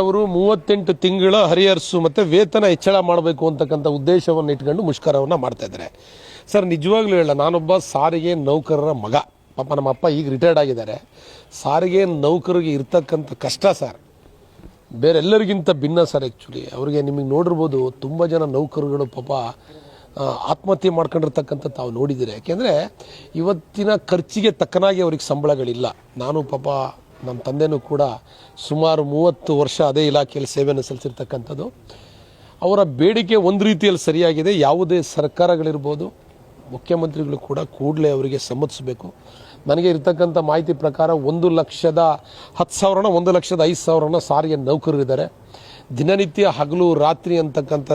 ಅವರು 38 ತಿಂಗಳ ಹರಿಹರಿಸು ಮತ್ತೆ ವೇತನ ಹೆಚ್ಚಳ ಮಾಡಬೇಕು ಅಂತಕ್ಕಂಥ ಉದ್ದೇಶವನ್ನು ಇಟ್ಕೊಂಡು ಮುಷ್ಕರವನ್ನು ಮಾಡ್ತಾ ಇದ್ದಾರೆ. ಸರ್ ನಿಜವಾಗ್ಲೂ ಹೇಳ, ನಾನೊಬ್ಬ ಸಾರಿಗೆ ನೌಕರರ ಮಗ. ಪಾಪ ನಮ್ಮ ಅಪ್ಪ ಈಗ ರಿಟೈರ್ಡ್ ಆಗಿದ್ದಾರೆ. ಸಾರಿಗೆ ನೌಕರಿಗೆ ಇರ್ತಕ್ಕಂಥ ಕಷ್ಟ ಸರ್ ಬೇರೆಲ್ಲರಿಗಿಂತ ಭಿನ್ನ ಸರ್. ಆ್ಯಕ್ಚುಲಿ ಅವ್ರಿಗೆ ನಿಮಗೆ ನೋಡಿರ್ಬೋದು, ತುಂಬ ಜನ ನೌಕರುಗಳು ಪಾಪ ಆತ್ಮಹತ್ಯೆ ಮಾಡ್ಕೊಂಡಿರ್ತಕ್ಕಂಥ ತಾವು ನೋಡಿದ್ದೀರಿ. ಯಾಕೆಂದರೆ ಇವತ್ತಿನ ಖರ್ಚಿಗೆ ತಕ್ಕನಾಗಿ ಅವ್ರಿಗೆ ಸಂಬಳಗಳಿಲ್ಲ. ನಾನು ಪಾಪ ನಮ್ಮ ತಂದೆನೂ ಕೂಡ ಸುಮಾರು 30 ವರ್ಷ ಅದೇ ಇಲಾಖೆಯಲ್ಲಿ ಸೇವೆಯನ್ನು ಸಲ್ಲಿಸಿರ್ತಕ್ಕಂಥದ್ದು. ಅವರ ಬೇಡಿಕೆ ಒಂದು ರೀತಿಯಲ್ಲಿ ಸರಿಯಾಗಿದೆ. ಯಾವುದೇ ಸರ್ಕಾರಗಳಿರ್ಬೋದು, ಮುಖ್ಯಮಂತ್ರಿಗಳು ಕೂಡ ಕೂಡಲೇ ಅವರಿಗೆ ಸಮ್ಮತಿಸಬೇಕು. ನನಗೆ ಇರ್ತಕ್ಕಂಥ ಮಾಹಿತಿ ಪ್ರಕಾರ 1,10,10,000 1,05,000 ಸಾರಿಗೆ ನೌಕರರಿದ್ದಾರೆ. ದಿನನಿತ್ಯ ಹಗಲು ರಾತ್ರಿ ಅಂತಕ್ಕಂಥ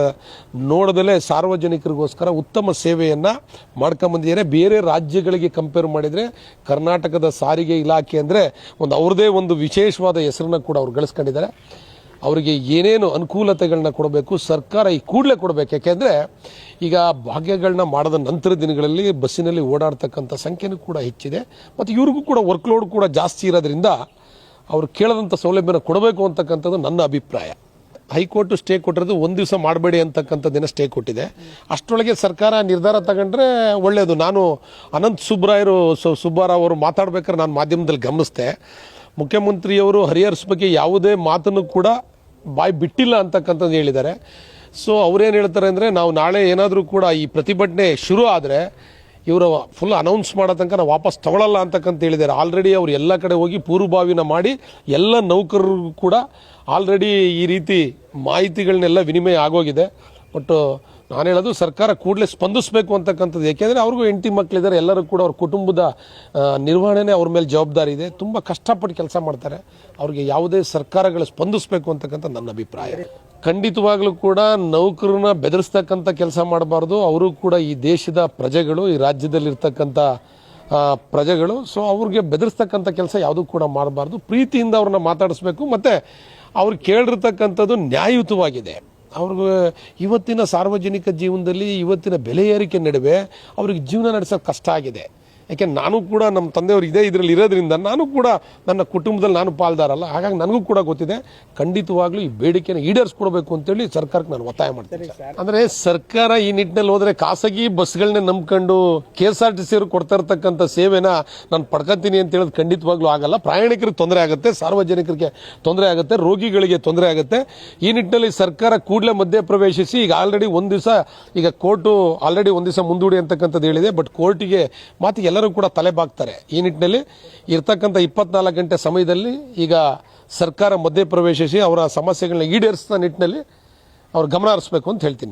ನೋಡದಲ್ಲೇ ಸಾರ್ವಜನಿಕರಿಗೋಸ್ಕರ ಉತ್ತಮ ಸೇವೆಯನ್ನು ಮಾಡ್ಕೊಂಬಂದಿದ್ದಾರೆ. ಬೇರೆ ರಾಜ್ಯಗಳಿಗೆ ಕಂಪೇರ್ ಮಾಡಿದರೆ ಕರ್ನಾಟಕದ ಸಾರಿಗೆ ಇಲಾಖೆ ಅಂದರೆ ಅವ್ರದ್ದೇ ಒಂದು ವಿಶೇಷವಾದ ಹೆಸರನ್ನ ಕೂಡ ಅವ್ರು ಗಳಿಸ್ಕೊಂಡಿದ್ದಾರೆ. ಅವರಿಗೆ ಏನೇನು ಅನುಕೂಲತೆಗಳನ್ನ ಕೊಡಬೇಕು ಸರ್ಕಾರ ಈ ಕೂಡಲೇ ಕೊಡಬೇಕು. ಯಾಕೆಂದರೆ ಈಗ ಭಾಗ್ಯಗಳನ್ನ ಮಾಡಿದ ನಂತರ ದಿನಗಳಲ್ಲಿ ಬಸ್ಸಿನಲ್ಲಿ ಓಡಾಡ್ತಕ್ಕಂಥ ಸಂಖ್ಯೆನೂ ಕೂಡ ಹೆಚ್ಚಿದೆ. ಮತ್ತು ಇವ್ರಿಗೂ ಕೂಡ ವರ್ಕ್ಲೋಡ್ ಕೂಡ ಜಾಸ್ತಿ ಇರೋದ್ರಿಂದ ಅವ್ರು ಕೇಳದಂಥ ಸೌಲಭ್ಯನ ಕೊಡಬೇಕು ಅಂತಕ್ಕಂಥದ್ದು ನನ್ನ ಅಭಿಪ್ರಾಯ. ಹೈಕೋರ್ಟ್ ಸ್ಟೇ ಕೊಟ್ಟಿರೋದು ಒಂದು ದಿವಸ ಮಾಡಬೇಡಿ ಅಂತಕ್ಕಂಥ ದಿನ ಸ್ಟೇ ಕೊಟ್ಟಿದೆ. ಅಷ್ಟರೊಳಗೆ ಸರ್ಕಾರ ನಿರ್ಧಾರ ತಗೊಂಡ್ರೆ ಒಳ್ಳೆಯದು. ನಾನು ಅನಂತ್ ಸುಬ್ಬಾರಾವ್ ಅವರು ಮಾತಾಡ್ಬೇಕಾದ್ರೆ ನಾನು ಮಾಧ್ಯಮದಲ್ಲಿ ಗಮನಿಸಿದೆ, ಮುಖ್ಯಮಂತ್ರಿಯವರು ಹರಿಹರ್ಸ್ ಬಗ್ಗೆ ಯಾವುದೇ ಮಾತನ್ನು ಕೂಡ ಬಾಯಿ ಬಿಟ್ಟಿಲ್ಲ ಅಂತಕ್ಕಂಥದ್ದು ಹೇಳಿದ್ದಾರೆ. ಸೊ ಅವ್ರೇನು ಹೇಳ್ತಾರೆ ಅಂದರೆ, ನಾವು ನಾಳೆ ಏನಾದರೂ ಕೂಡ ಈ ಪ್ರತಿಭಟನೆ ಶುರು ಆದರೆ ಇವರು ಫುಲ್ ಅನೌನ್ಸ್ ಮಾಡೋ ತನಕ ನಾವು ವಾಪಸ್ ತಗೊಳ್ಳಲ್ಲ ಅಂತಕ್ಕಂತ ಹೇಳಿದ್ದಾರೆ. ಆಲ್ರೆಡಿ ಅವರು ಎಲ್ಲ ಕಡೆ ಹೋಗಿ ಪೂರ್ವಭಾವಿನ ಮಾಡಿ ಎಲ್ಲ ನೌಕರರಿಗೂ ಕೂಡ ಆಲ್ರೆಡಿ ಈ ರೀತಿ ಮಾಹಿತಿಗಳನ್ನೆಲ್ಲ ವಿನಿಮಯ ಆಗೋಗಿದೆ. ಬಟ್ ನಾನು ಹೇಳೋದು ಸರ್ಕಾರ ಕೂಡಲೇ ಸ್ಪಂದಿಸಬೇಕು ಅಂತಕ್ಕಂಥದ್ದು. ಏಕೆಂದರೆ ಅವ್ರಿಗೂ ಹೆಂಡತಿ ಮಕ್ಕಳಿದ್ದಾರೆ, ಎಲ್ಲರೂ ಕೂಡ ಅವ್ರ ಕುಟುಂಬದ ನಿರ್ವಹಣೆ ಅವ್ರ ಮೇಲೆ ಜವಾಬ್ದಾರಿ ಇದೆ. ತುಂಬ ಕಷ್ಟಪಟ್ಟು ಕೆಲಸ ಮಾಡ್ತಾರೆ. ಅವ್ರಿಗೆ ಯಾವುದೇ ಸರ್ಕಾರಗಳು ಸ್ಪಂದಿಸಬೇಕು ಅಂತಕ್ಕಂಥ ನನ್ನ ಅಭಿಪ್ರಾಯ. ಖಂಡಿತವಾಗ್ಲೂ ಕೂಡ ನೌಕರನ್ನ ಬೆದರಿಸ್ತಕ್ಕಂಥ ಕೆಲಸ ಮಾಡಬಾರ್ದು. ಅವರು ಕೂಡ ಈ ದೇಶದ ಪ್ರಜೆಗಳು, ಈ ರಾಜ್ಯದಲ್ಲಿರ್ತಕ್ಕಂಥ ಪ್ರಜೆಗಳು. ಸೊ ಅವ್ರಿಗೆ ಬೆದರಿಸ್ತಕ್ಕಂಥ ಕೆಲಸ ಯಾವುದೂ ಕೂಡ ಮಾಡಬಾರ್ದು. ಪ್ರೀತಿಯಿಂದ ಅವ್ರನ್ನ ಮಾತಾಡಿಸ್ಬೇಕು. ಮತ್ತು ಅವ್ರು ಕೇಳಿರ್ತಕ್ಕಂಥದ್ದು ನ್ಯಾಯಯುತವಾಗಿದೆ. ಅವ್ರಿಗೆ ಇವತ್ತಿನ ಸಾರ್ವಜನಿಕ ಜೀವನದಲ್ಲಿ ಇವತ್ತಿನ ಬೆಲೆ ಏರಿಕೆ ನಡುವೆ ಅವ್ರಿಗೆ ಜೀವನ ನಡೆಸೋದು ಕಷ್ಟ ಆಗಿದೆ. ಯಾಕೆ ನಾನು ಕೂಡ ನಮ್ಮ ತಂದೆಯವರು ಇದರಲ್ಲಿ ಇರೋದ್ರಿಂದ ನಾನು ಕೂಡ ನನ್ನ ಕುಟುಂಬದಲ್ಲಿ ನಾನು ಪಾಲ್ದಾರಲ್ಲ. ಹಾಗಾಗಿ ನನಗೂ ಕೂಡ ಗೊತ್ತಿದೆ. ಖಂಡಿತವಾಗ್ಲೂ ಈ ಬೇಡಿಕೆನ ಈಡೇರಿಸ್ಕೊಡ್ಬೇಕು ಅಂತೇಳಿ ಸರ್ಕಾರಕ್ಕೆ ನಾನು ಒತ್ತಾಯ ಮಾಡ್ತೀನಿ. ಅಂದರೆ ಸರ್ಕಾರ ಈ ನಿಟ್ಟಿನಲ್ಲಿ ಹೋದರೆ ಖಾಸಗಿ ಬಸ್ಗಳನ್ನೇ ನಂಬ್ಕೊಂಡು KSRTC ಅವರು ಕೊಡ್ತಾ ಇರ್ತಕ್ಕಂಥ ಸೇವೆನ ನಾನು ಪಡ್ಕೊತೀನಿ ಅಂತ ಹೇಳೋದು ಖಂಡಿತವಾಗ್ಲೂ ಆಗಲ್ಲ. ಪ್ರಯಾಣಿಕರಿಗೆ ತೊಂದರೆ ಆಗುತ್ತೆ, ಸಾರ್ವಜನಿಕರಿಗೆ ತೊಂದರೆ ಆಗುತ್ತೆ, ರೋಗಿಗಳಿಗೆ ತೊಂದರೆ ಆಗುತ್ತೆ. ಈ ನಿಟ್ಟಿನಲ್ಲಿ ಸರ್ಕಾರ ಕೂಡಲೇ ಮಧ್ಯೆ ಪ್ರವೇಶಿಸಿ ಈಗ ಆಲ್ರೆಡಿ ಒಂದು ದಿವಸ ಈಗ ಕೋರ್ಟು ಆಲ್ರೆಡಿ ಒಂದು ದಿವಸ ಮುಂದೂಡಿ ಅಂತಕ್ಕಂಥದ್ದು ಹೇಳಿದೆ. ಬಟ್ ಕೋರ್ಟಿಗೆ ಮಾತಿಗೆ ಎಲ್ಲರೂ ಕೂಡ ತಲೆ ಬಾಗ್ತಾರೆ. ಈ ನಿಟ್ಟಿನಲ್ಲಿ ಇರ್ತಕ್ಕಂಥ 24 ಗಂಟೆ ಸಮಯದಲ್ಲಿ ಈಗ ಸರ್ಕಾರ ಮಧ್ಯೆ ಪ್ರವೇಶಿಸಿ ಅವರ ಸಮಸ್ಯೆಗಳನ್ನ ಈಡೇರಿಸಿದ ನಿಟ್ಟಿನಲ್ಲಿ ಅವ್ರು ಗಮನ ಹರಿಸಬೇಕು ಅಂತ ಹೇಳ್ತೀನಿ ನಾನು.